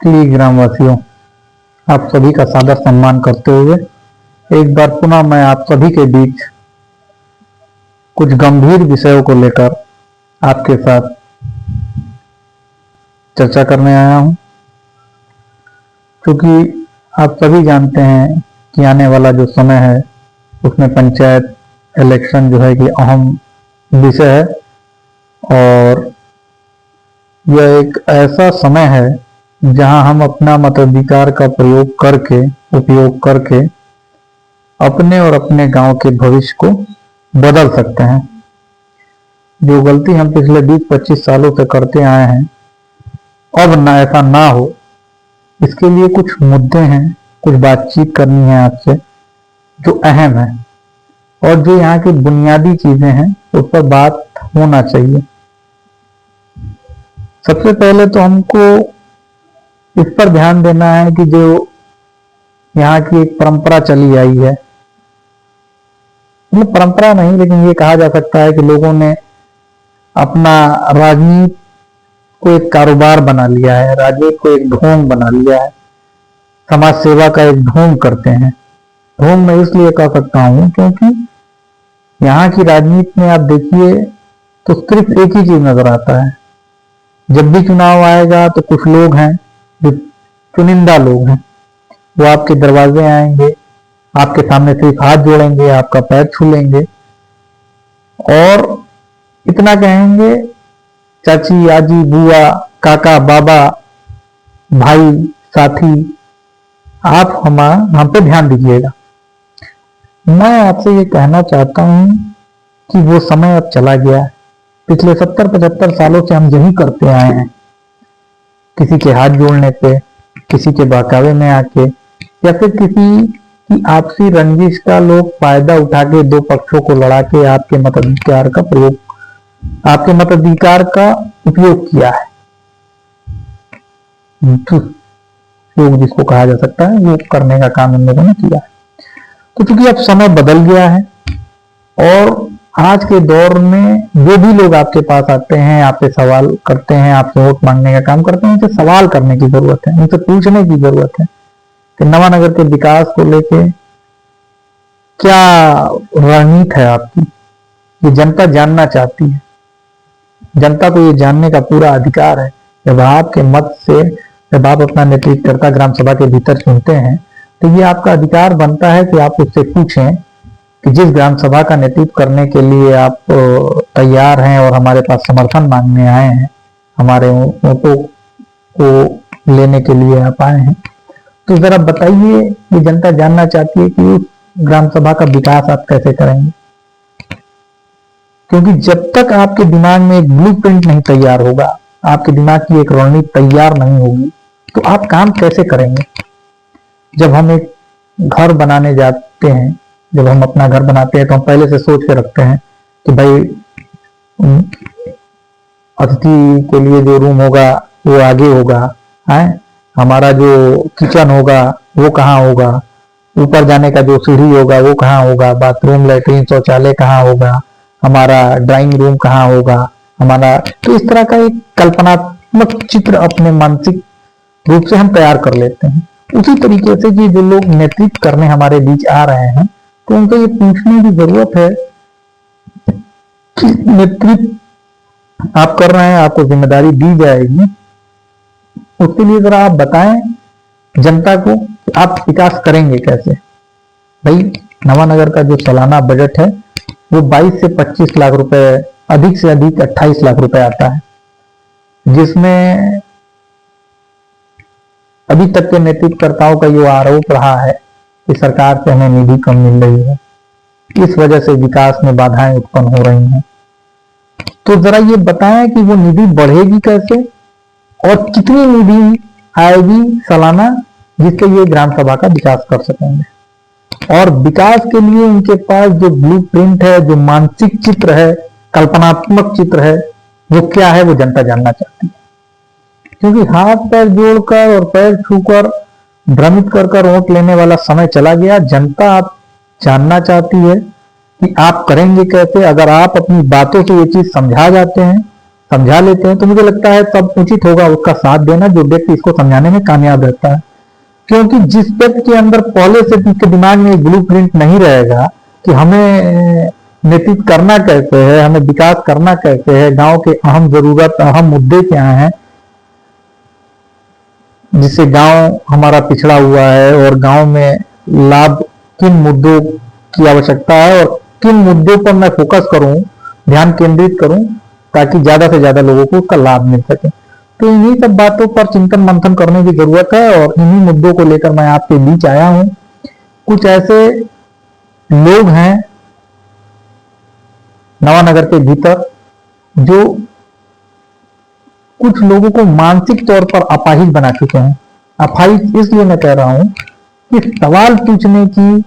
प्रिय ग्रामवासियों, आप सभी का सादर सम्मान करते हुए एक बार पुनः मैं आप सभी के बीच कुछ गंभीर विषयों को लेकर आपके साथ चर्चा करने आया हूं। क्योंकि आप सभी जानते हैं कि आने वाला जो समय है उसमें पंचायत इलेक्शन जो है कि अहम विषय है और यह एक ऐसा समय है जहां हम अपना मताधिकार का उपयोग करके अपने और अपने गांव के भविष्य को बदल सकते हैं। जो गलती हम पिछले 20-25 सालों से करते आए हैं, अब ना ऐसा ना हो, इसके लिए कुछ मुद्दे हैं, कुछ बातचीत करनी है आपसे जो अहम है और जो यहाँ की बुनियादी चीजें हैं उस पर बात होना चाहिए। सबसे पहले तो हमको इस पर ध्यान देना है कि जो यहाँ की एक परंपरा चली आई है, मतलब परंपरा नहीं लेकिन ये कहा जा सकता है कि लोगों ने अपना राजनीति को एक कारोबार बना लिया है, राजनीति को एक ढोंग बना लिया है, समाज सेवा का एक ढोंग करते हैं। ढोंग मैं इसलिए कह सकता हूं क्योंकि यहाँ की राजनीति में आप देखिए तो सिर्फ एक ही चीज नजर आता है। जब भी चुनाव आएगा तो कुछ लोग हैं जो चुनिंदा लोग हैं, वो आपके दरवाजे आएंगे, आपके सामने सिर्फ हाथ जोड़ेंगे, आपका पैर छू लेंगे और इतना कहेंगे, चाची, आजी, बुआ, काका, बाबा, भाई, साथी, आप हम पे ध्यान दीजिएगा। मैं आपसे ये कहना चाहता हूं कि वो समय अब चला गया है। पिछले 70-75 सालों से हम यही करते आए हैं, किसी के हाथ जोड़ने पे, किसी के बहकावे में आके या फिर किसी की आपसी रंजिश का लोग फायदा उठा के दो पक्षों को लड़ा के आपके मताधिकार का उपयोग किया है, उपयोग जिसको कहा जा सकता है, वो करने का काम इन लोगों ने किया है। तो चूंकि अब समय बदल गया है और आज के दौर में जो भी लोग आपके पास आते हैं, आपसे सवाल करते हैं, आपसे वोट मांगने का काम करते हैं, उनसे सवाल करने की जरूरत है, उनसे पूछने की जरूरत है कि नवानगर के विकास को लेके क्या रणनीति है आपकी। ये जनता जानना चाहती है, जनता को ये जानने का पूरा अधिकार है। जब आपके मत से जब आप अपना नेतृत्वकर्ता ग्राम सभा के भीतर चुनते हैं तो ये आपका अधिकार बनता है कि आप उससे पूछें कि जिस ग्राम सभा का नेतृत्व करने के लिए आप तैयार हैं और हमारे पास समर्थन मांगने आए हैं, हमारे वोटों को लेने के लिए आप आए हैं, तो जरा बताइए, ये जनता जानना चाहती है कि उस ग्राम सभा का विकास आप कैसे करेंगे। क्योंकि जब तक आपके दिमाग में एक ब्लूप्रिंट नहीं तैयार होगा, आपके दिमाग की एक रणनीति तैयार नहीं होगी, तो आप काम कैसे करेंगे। जब हम एक घर बनाने जाते हैं, जब हम अपना घर बनाते हैं तो हम पहले से सोच के रखते हैं कि भाई अतिथि के लिए जो रूम होगा वो आगे होगा, है हमारा जो किचन होगा वो कहाँ होगा, ऊपर जाने का जो सीढ़ी होगा वो कहाँ होगा, बाथरूम, लैट्रिन, शौचालय कहाँ होगा, हमारा ड्राइंग रूम कहाँ होगा, हमारा। तो इस तरह का एक कल्पनात्मक चित्र अपने मानसिक रूप से हम तैयार कर लेते हैं। उसी तरीके से कि जो लोग नेतृत्व करने हमारे बीच आ रहे हैं तो उनको ये पूछने की जरूरत है कि नेतृत्व आप कर रहे हैं, आपको जिम्मेदारी दी जाएगी, उसके लिए जरा आप बताएं जनता को आप विकास करेंगे कैसे। भाई नवानगर का जो सालाना बजट है वो 22 से 25 लाख रुपए, अधिक से अधिक 28 लाख रुपए आता है, जिसमें अभी तक के नेतृत्वकर्ताओं का ये आरोप रहा है कि सरकार से हमें निधि कम मिल रही है, इस वजह से विकास में बाधाएं उत्पन्न हो रही हैं। तो जरा ये बताएं कि वो निधि बढ़ेगी कैसे और कितनी निधि आएगी सालाना, जिससे ये ग्राम सभा का विकास कर सकेंगे। और विकास के लिए उनके पास जो ब्लूप्रिंट है, जो मानसिक चित्र है, कल्पनात्मक चित्र है, वो क्या है, वो जनता जानना चाहती है। क्योंकि हाथ पैर जोड़कर और पैर छूकर भ्रमित कर वोट लेने वाला समय चला गया। जनता आप जानना चाहती है कि आप करेंगे कैसे। अगर आप अपनी बातों से ये चीज समझा जाते हैं समझा लेते हैं, तो मुझे लगता है तब उचित होगा उसका साथ देना जो व्यक्ति इसको समझाने में कामयाब रहता है। क्योंकि जिस व्यक्ति के अंदर पहले से उसके दिमाग में ब्लू प्रिंट नहीं रहेगा कि हमें नेतृत्व करना कैसे है, हमें विकास करना कैसे है, गांव के अहम जरूरत अहम मुद्दे क्या हैं, जिससे गांव हमारा पिछड़ा हुआ है और गांव में लाभ किन मुद्दों की आवश्यकता है और किन मुद्दों पर मैं फोकस करूं, ध्यान केंद्रित करूं ताकि ज्यादा से ज्यादा लोगों को उसका लाभ मिल सके। तो इन्हीं सब बातों पर चिंतन मंथन करने की जरूरत है और इन्हीं मुद्दों को लेकर मैं आपके बीच आया हूं। कुछ ऐसे लोग हैं नवानगर के भीतर जो कुछ लोगों को मानसिक तौर पर अपाहिज बना चुके हैं। अपाहिज इसलिए मैं कह रहा हूं कि सवाल पूछने की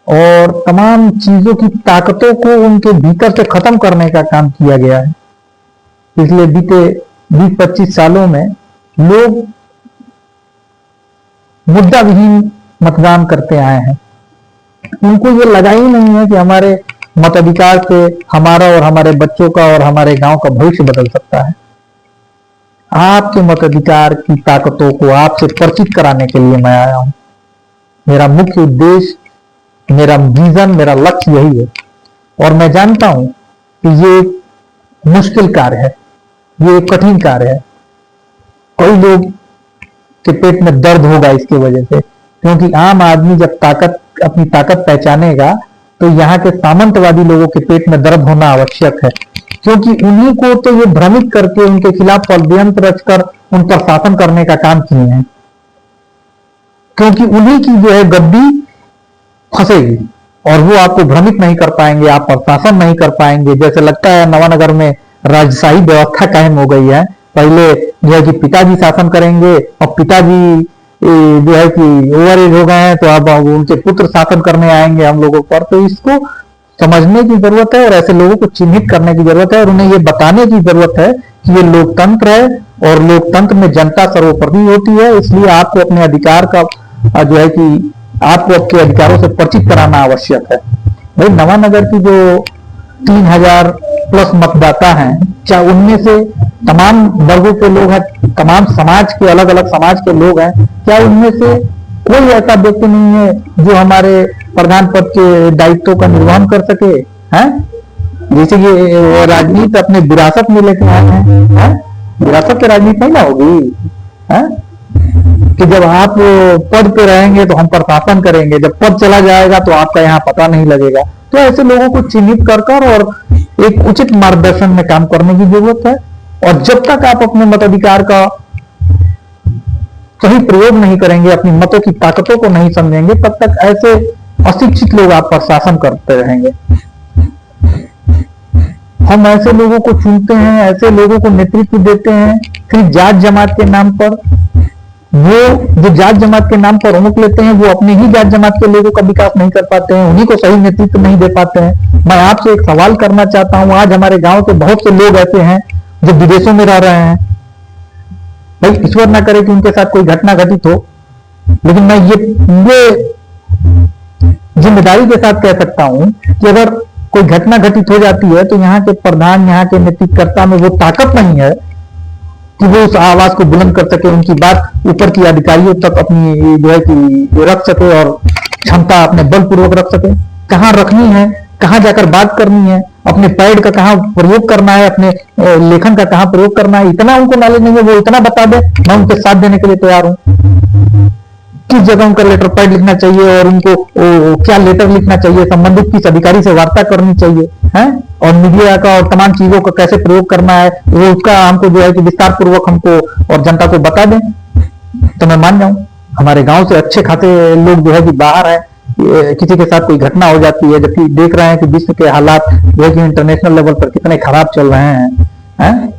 और तमाम चीजों की ताकतों को उनके भीतर से खत्म करने का काम किया गया है। इसलिए बीते 20-25 सालों में लोग मुद्दा विहीन मतदान करते आए हैं। उनको ये लगा ही नहीं है कि हमारे मताधिकार से हमारा और हमारे बच्चों का और हमारे गांव का भविष्य बदल सकता है। आपके मताधिकार की ताकतों को आपसे परिचित कराने के लिए मैं आया हूं। मेरा मुख्य उद्देश्य, मेरा विजन, मेरा लक्ष्य यही है। और मैं जानता हूं कि ये एक मुश्किल कार्य है, ये एक कठिन कार्य है। कई लोग के पेट में दर्द होगा इसकी वजह से, क्योंकि आम आदमी जब अपनी ताकत पहचानेगा तो यहाँ के सामंतवादी लोगों के पेट में दर्द होना आवश्यक है, क्योंकि उन्हीं को तो ये भ्रमित करके उनके खिलाफ षड्यंत्र रचकर उन पर शासन करने का काम किए हैं। क्योंकि उन्हीं की जो है गद्दी फंसेगी और वो आपको भ्रमित नहीं कर पाएंगे, आप पर शासन नहीं कर पाएंगे। जैसे लगता है नवानगर में राजशाही व्यवस्था कायम हो गई है। पहले जो है कि पिताजी शासन करेंगे और पिताजी जो है कि ओवर एज हो गए हैं तो अब उनके पुत्र शासन करने आएंगे हम लोगों पर। तो इसको समझने की जरूरत है और ऐसे लोगों को चिन्हित करने की जरूरत है और उन्हें ये बताने की जरूरत है कि ये लोकतंत्र है और लोकतंत्र में जनता सर्वोपरि होती है। इसलिए आपको अपने अधिकार का जो है कि आपको आपके अधिकारों से परिचित कराना आवश्यक है। भाई नवानगर की जो 3000 प्लस मतदाता हैं, चाहे उनमें से तमाम वर्गों के लोग हैं, तमाम समाज के अलग अलग समाज के लोग हैं, क्या उनमें से कोई ऐसा व्यक्ति नहीं है जो हमारे प्रधान पद के दायित्वों का निर्वहन कर सके हैं? जैसे कि राजनीति अपने विरासत में लेके आए हैं, विरासत की राजनीति नहीं ना होगी है? कि जब आप पद पे रहेंगे तो हम पर शासन करेंगे, जब पद चला जाएगा तो आपका यहाँ पता नहीं लगेगा। तो ऐसे लोगों को चिन्हित कर और एक उचित मार्गदर्शन में काम करने की जरूरत है। और जब तक आप अपने मताधिकार का सही प्रयोग नहीं करेंगे, अपनी मतों की ताकतों को नहीं समझेंगे, तब तक ऐसे अशिक्षित लोग आप पर शासन करते रहेंगे। हम ऐसे लोगों को चुनते हैं, ऐसे लोगों को नेतृत्व देते हैं फिर जात जमात के नाम पर। वो जो जात जमात के नाम पर उमुख लेते हैं वो अपने ही जात जमात के लोगों का विकास नहीं कर पाते हैं, उन्हीं को सही नेतृत्व नहीं दे पाते हैं। मैं आपसे एक सवाल करना चाहता हूं, आज हमारे गांव के बहुत से लोग ऐसे हैं जो विदेशों में रह रहे हैं। भाई ईश्वर ना करे कि उनके साथ कोई घटना घटित हो, लेकिन मैं ये जिम्मेदारी के साथ कह सकता हूं कि अगर कोई घटना घटित हो जाती है तो यहाँ के प्रधान, यहाँ के नेतृत्वकर्ता में वो ताकत नहीं है कि वो उस आवाज को बुलंद कर सके, उनकी बात ऊपर की अधिकारियों तक अपनी जो है कि रख सके और क्षमता अपने बलपूर्वक रख सके। कहाँ रखनी है, कहाँ जाकर बात करनी है, अपने पैड का कहाँ प्रयोग करना है, अपने लेखन का कहाँ प्रयोग करना है, इतना उनको नॉलेज नहीं है। वो इतना बता दे, मैं उनके साथ देने के लिए तैयार हूँ। किस जगह उनका लेटर पैड लिखना चाहिए और उनको क्या लेटर लिखना चाहिए, संबंधित किस अधिकारी से वार्ता करनी चाहिए है, और मीडिया का और तमाम चीजों का कैसे प्रयोग करना है, वो उसका हमको जो है कि विस्तार पूर्वक हमको और जनता को बता दें तो मैं मान जाऊं। हमारे गांव से अच्छे खासे लोग जो है कि बाहर है, किसी के साथ कोई घटना हो जाती है, जबकि देख रहे हैं कि विश्व के हालात जो है कि इंटरनेशनल लेवल पर कितने खराब चल रहे हैं।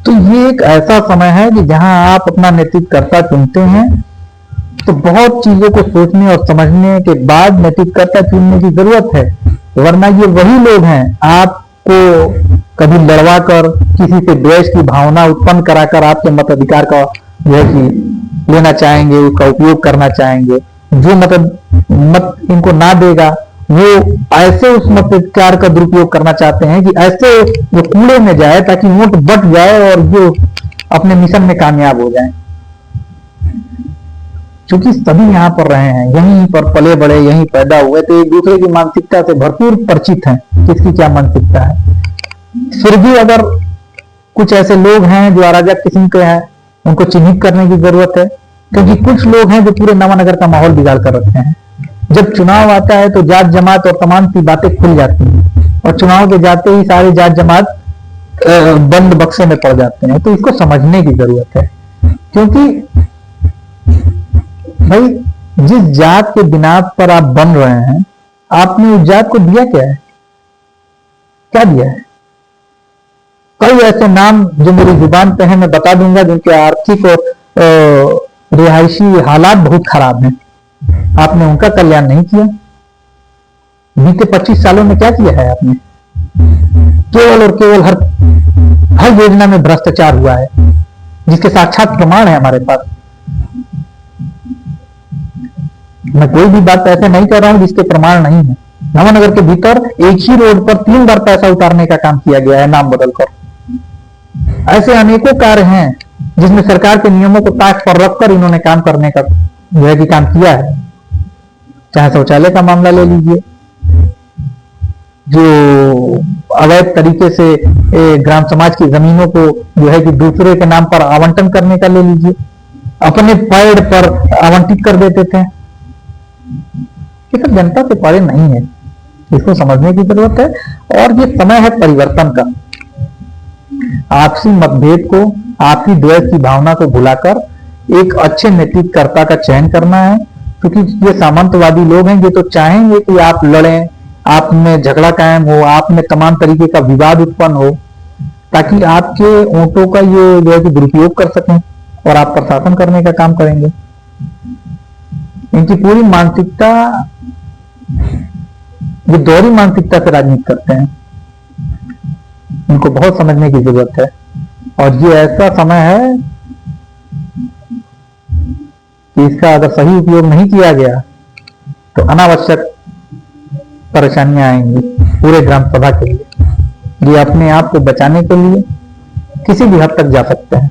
तो ये एक ऐसा समय है कि जहां आप अपना नेतृत्वकर्ता चुनते हैं तो बहुत चीजों को सोचने और समझने के बाद नेतृत्वकर्ता चुनने की जरूरत है, वरना ये वही लोग हैं आपको कभी लड़वा कर, किसी से द्वेष की भावना उत्पन्न कराकर आपके मताधिकार का जो है कि लेना चाहेंगे, उसका उपयोग करना चाहेंगे। जो मत इनको ना देगा वो ऐसे उस मताधिकार का दुरुपयोग करना चाहते हैं कि ऐसे वो कूड़े में जाए ताकि वोट बट जाए और जो अपने मिशन में कामयाब हो जाए। क्योंकि सभी यहाँ पर रहे हैं, यहीं पर पले बड़े, यहीं पैदा हुए, तो एक दूसरे की मानसिकता से भरपूर परिचित हैं, किसकी क्या मानसिकता है। फिर भी अगर कुछ ऐसे लोग हैं जो अराजक किस्म के हैं, उनको चिन्हित करने की जरूरत है, क्योंकि कुछ लोग हैं जो पूरे नवानगर का माहौल बिगाड़ कर रखते हैं। जब चुनाव आता है तो जात जमात और तमाम सी बातें खुल जाती हैं, और चुनाव के जाते ही सारे जात जमात बंद बक्से में पड़ जाते हैं। तो इसको समझने की जरूरत है, क्योंकि भाई जिस जात के बिना पर आप बन रहे हैं, आपने उस जात को दिया क्या है, क्या दिया है? कई ऐसे नाम जो मेरी जुबान पे है मैं बता दूंगा, जिनके आर्थिक और रिहायशी हालात बहुत खराब हैं। आपने उनका कल्याण नहीं किया। बीते 25 सालों में क्या किया है आपने? केवल और केवल हर योजना में भ्रष्टाचार हुआ है, जिसके साक्षात प्रमाण है हमारे पास। मैं कोई भी बात ऐसे नहीं कर रहा हूं जिसके प्रमाण नहीं है। नवानगर के भीतर एक ही रोड पर 3 बार पैसा उतारने का काम किया गया है, नाम बदलकर। ऐसे अनेकों कार्य हैं जिसमें सरकार के नियमों को ताक पर रखकर इन्होंने काम करने का जो है कि काम किया है। चाहे शौचालय का मामला ले लीजिए, जो अवैध तरीके से ग्राम समाज की जमीनों को जो है कि दूसरे के नाम पर आवंटन करने का ले लीजिए, अपने पैड पर आवंटित कर देते थे। ये सब जनता से परे नहीं है, इसको समझने की जरूरत है। और ये समय है परिवर्तन का। आपसी मतभेद को, आपसी द्वेष की भावना को भुलाकर एक अच्छे नेतृत्वकर्ता का चयन करना है, क्योंकि ये सामंतवादी लोग हैं, ये तो चाहेंगे कि आप लड़ें, आप में झगड़ा कायम हो, आप में तमाम तरीके का विवाद उत्पन्न हो, ताकि आपके वोटों का ये जो है कि दुरुपयोग कर सकें और आप पर शासन करने का काम करेंगे। इनकी पूरी मानसिकता, ये दोहरी मानसिकता से राजनीति करते हैं। इनको बहुत समझने की जरूरत है। और ये ऐसा समय है कि इसका अगर सही उपयोग नहीं किया गया तो अनावश्यक परेशानियां आएंगी पूरे ग्राम सभा के लिए। ये अपने आप को बचाने के लिए किसी भी हद तक जा सकते हैं।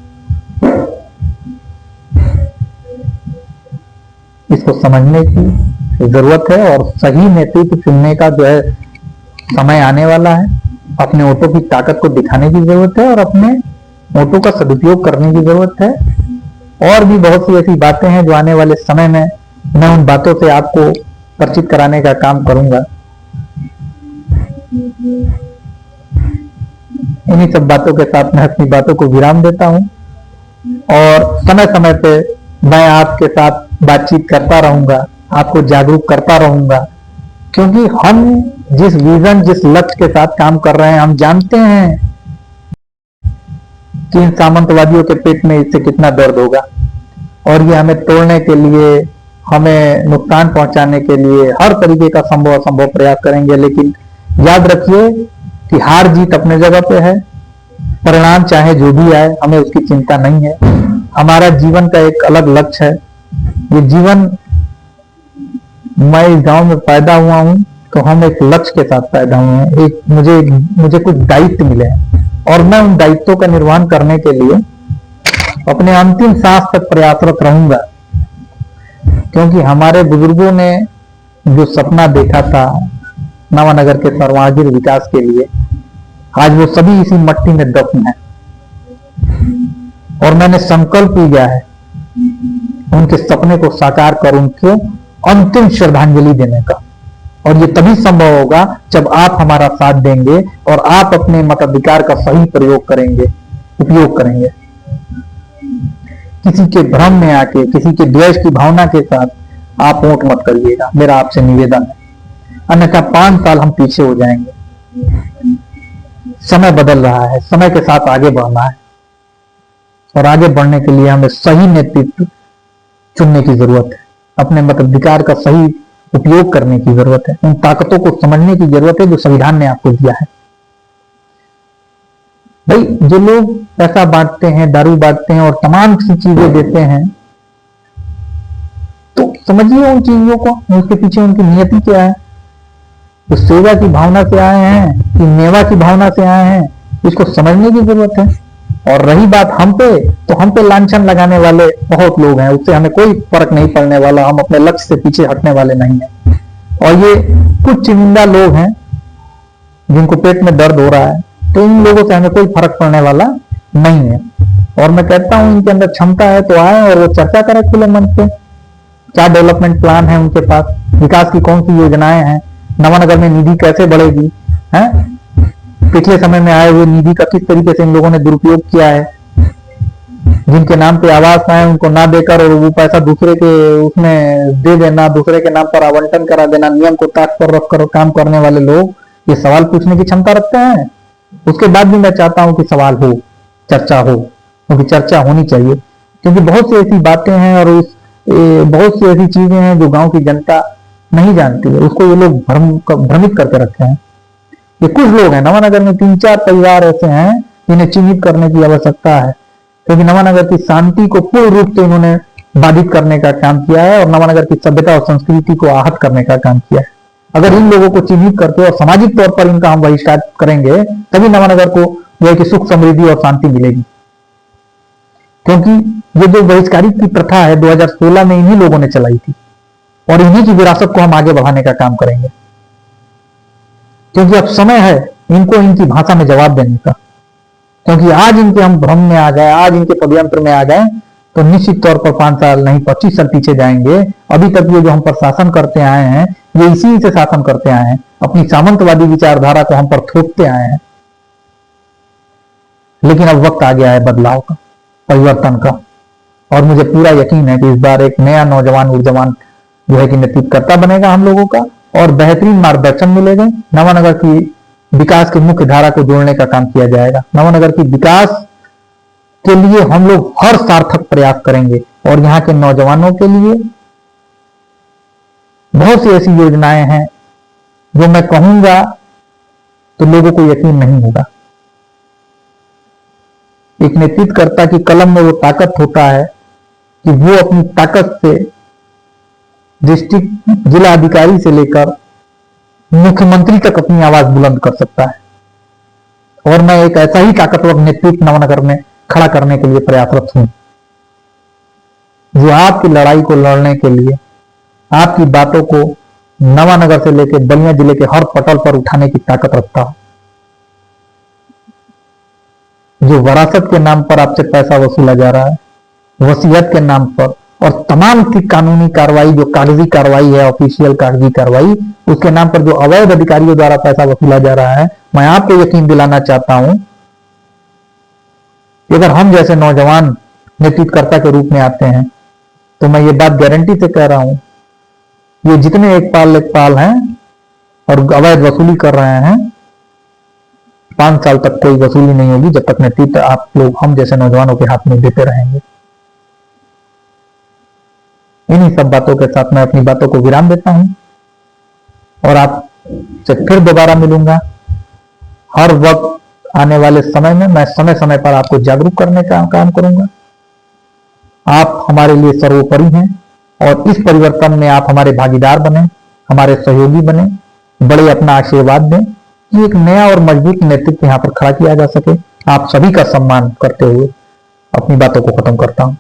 इसको समझने की जरूरत है और सही नेतृत्व चुनने का जो है समय आने वाला है। अपने वोटों की ताकत को दिखाने की जरूरत है और अपने वोटों का सदुपयोग करने की जरूरत है। और भी बहुत सी ऐसी बातें हैं जो आने वाले समय में मैं उन बातों से आपको परिचित कराने का काम करूंगा। इन्हीं सब बातों के साथ मैं अपनी बातों को विराम देता हूं और समय समय पे मैं आपके साथ बातचीत करता रहूंगा, आपको जागरूक करता रहूंगा, क्योंकि हम जिस विजन, जिस लक्ष्य के साथ काम कर रहे हैं, हम जानते हैं कि इन सामंतवादियों के पेट में इससे कितना दर्द होगा और ये हमें तोड़ने के लिए, हमें नुकसान पहुंचाने के लिए हर तरीके का संभव असंभव प्रयास करेंगे। लेकिन याद रखिए कि हार जीत अपने जगह पे है, परिणाम चाहे जो भी आए हमें उसकी चिंता नहीं है। हमारा जीवन का एक अलग लक्ष्य है। ये जीवन, मैं इस गांव में पैदा हुआ हूं तो हम एक लक्ष्य के साथ पैदा हुए हैं। एक मुझे कुछ दायित्व मिले हैं और मैं उन दायित्वों का निर्वहन करने के लिए अपने अंतिम सांस तक प्रयासरत रहूंगा, क्योंकि हमारे बुजुर्गों ने जो सपना देखा था नवानगर के सर्वांगीण विकास के लिए, आज वो सभी इसी मट्टी में दफन है। और मैंने संकल्प लिया है उनके सपने को साकार कर उनको अंतिम श्रद्धांजलि देने का। और ये तभी संभव होगा जब आप हमारा साथ देंगे और आप अपने मताधिकार का सही प्रयोग करेंगे, उपयोग करेंगे। किसी के भ्रम में आके, किसी के द्वेष की भावना के साथ आप वोट मत करिएगा, मेरा आपसे निवेदन है। अन्यथा 5 साल हम पीछे हो जाएंगे। समय बदल रहा है, समय के साथ आगे बढ़ना है और आगे बढ़ने के लिए हमें सही नेतृत्व चुनने की जरूरत है। अपने मताधिकार का सही उपयोग करने की जरूरत है। उन ताकतों को समझने की जरूरत है जो संविधान ने आपको दिया है। भाई, जो लोग पैसा बांटते हैं, दारू बांटते हैं और तमाम सी चीजें देते हैं, तो समझिए उन चीजों को, उसके पीछे उनकी नियति क्या है। तो सेवा की भावना से आए हैं कि मेवा की भावना से आए हैं, इसको समझने की जरूरत है। और रही बात हम पे, तो हम पे लांछन लगाने वाले बहुत लोग हैं, उससे हमें कोई फर्क नहीं पड़ने वाला, हम अपने लक्ष्य से पीछे हटने वाले नहीं हैं। और ये कुछ चुनिंदा लोग हैं जिनको पेट में दर्द हो रहा है, तो इन लोगों से हमें कोई फर्क पड़ने वाला नहीं है। और मैं कहता हूं इनके अंदर क्षमता है तो आए और वो चर्चा करें खुले मन पे, क्या डेवलपमेंट प्लान है उनके पास, विकास की कौन सी योजनाएं हैं, नवानगर में निधि कैसे बढ़ेगी, है पिछले समय में आए हुए निधि का किस तरीके से इन लोगों ने दुरुपयोग किया है, जिनके नाम पे आवास आए उनको ना देकर और वो पैसा दूसरे के उसमें दे देना, दूसरे के नाम पर आवंटन करा देना, नियम को ताक पर रखकर काम करने वाले लोग ये सवाल पूछने की क्षमता रखते हैं। उसके बाद भी मैं चाहता हूं कि सवाल हो, चर्चा हो, क्योंकि चर्चा होनी चाहिए, क्योंकि बहुत सी ऐसी बातें हैं और बहुत सी ऐसी चीजें हैं जो गांव की जनता नहीं जानती है, उसको ये लोग भ्रमित करके रखे हैं। ये कुछ लोग हैं, नवानगर में 3-4 परिवार ऐसे हैं जिन्हें चिन्हित करने की आवश्यकता है, क्योंकि नवानगर की शांति को पूर्ण रूप से इन्होंने बाधित करने का काम किया है और नवानगर की सभ्यता और संस्कृति को आहत करने का काम किया है। अगर इन लोगों को चिन्हित करके और सामाजिक तौर पर इनका हम बहिष्कार करेंगे, तभी नवानगर को जो है कि सुख समृद्धि और शांति मिलेगी। क्योंकि ये जो बहिष्कारित की प्रथा है 2016 में इन्हीं लोगों ने चलाई थी और इन्हीं की विरासत को हम आगे बढ़ाने का काम करेंगे, क्योंकि अब समय है इनको इनकी भाषा में जवाब देने का। क्योंकि आज इनके हम भ्रम में आ जाए, आज इनके षड्यंत्र में आ जाए, तो निश्चित तौर पर 5 साल नहीं 25 साल पीछे जाएंगे। अभी तक ये जो हम पर शासन करते आए हैं, ये इसी से शासन करते आए हैं, अपनी सामंतवादी विचारधारा को हम पर थोपते आए हैं। लेकिन अब वक्त आ गया है बदलाव का, परिवर्तन का, और मुझे पूरा यकीन है कि इस बार एक नया नौजवान ऊर्जावान जो है कि नेतृत्वकर्ता बनेगा हम लोगों का, और बेहतरीन मार्गदर्शन मिलेगा। नवानगर की विकास की मुख्य धारा को जोड़ने का काम किया जाएगा। नवानगर की विकास के लिए हम लोग हर सार्थक प्रयास करेंगे और यहाँ के नौजवानों के लिए बहुत सी ऐसी योजनाएं हैं जो मैं कहूंगा तो लोगों को यकीन नहीं होगा। एक नेतृत्वकर्ता की कलम में वो ताकत होता है कि वो अपनी ताकत से डिस्ट्रिक्ट जिला अधिकारी से लेकर मुख्यमंत्री तक अपनी आवाज बुलंद कर सकता है। और मैं एक ऐसा ही ताकतवर नेतृत्व नवानगर में खड़ा करने के लिए प्रयासरत हूं, जो आपकी लड़ाई को लड़ने के लिए, आपकी बातों को नवानगर से लेकर बलिया जिले के हर पटल पर उठाने की ताकत रखता हो। जो विरासत के नाम पर आपसे पैसा वसूला जा रहा है, वसीयत के नाम पर, और तमाम की कानूनी कार्रवाई जो कागजी कार्रवाई है, ऑफिशियल कागजी कार्रवाई, उसके नाम पर जो अवैध अधिकारियों द्वारा पैसा वसूला जा रहा है, मैं आपको यकीन दिलाना चाहता हूं कि अगर हम जैसे नौजवान नेतृत्वकर्ता के रूप में आते हैं तो मैं ये बात गारंटी से कह रहा हूं, ये जितने एक पाल हैं और अवैध वसूली कर रहे हैं, 5 साल तक कोई वसूली नहीं होगी जब तक नेतृत्व आप लोग हम जैसे नौजवानों के हाथ में देते रहेंगे। इन्हीं सब बातों के साथ मैं अपनी बातों को विराम देता हूं और आपसे फिर दोबारा मिलूंगा। हर वक्त आने वाले समय में मैं समय समय पर आपको जागरूक करने का काम करूंगा। आप हमारे लिए सर्वोपरि हैं और इस परिवर्तन में आप हमारे भागीदार बने, हमारे सहयोगी बने, बड़े अपना आशीर्वाद दें कि एक नया और मजबूत नेतृत्व यहाँ पर खड़ा किया जा सके। आप सभी का सम्मान करते हुए अपनी बातों को खत्म करता हूं।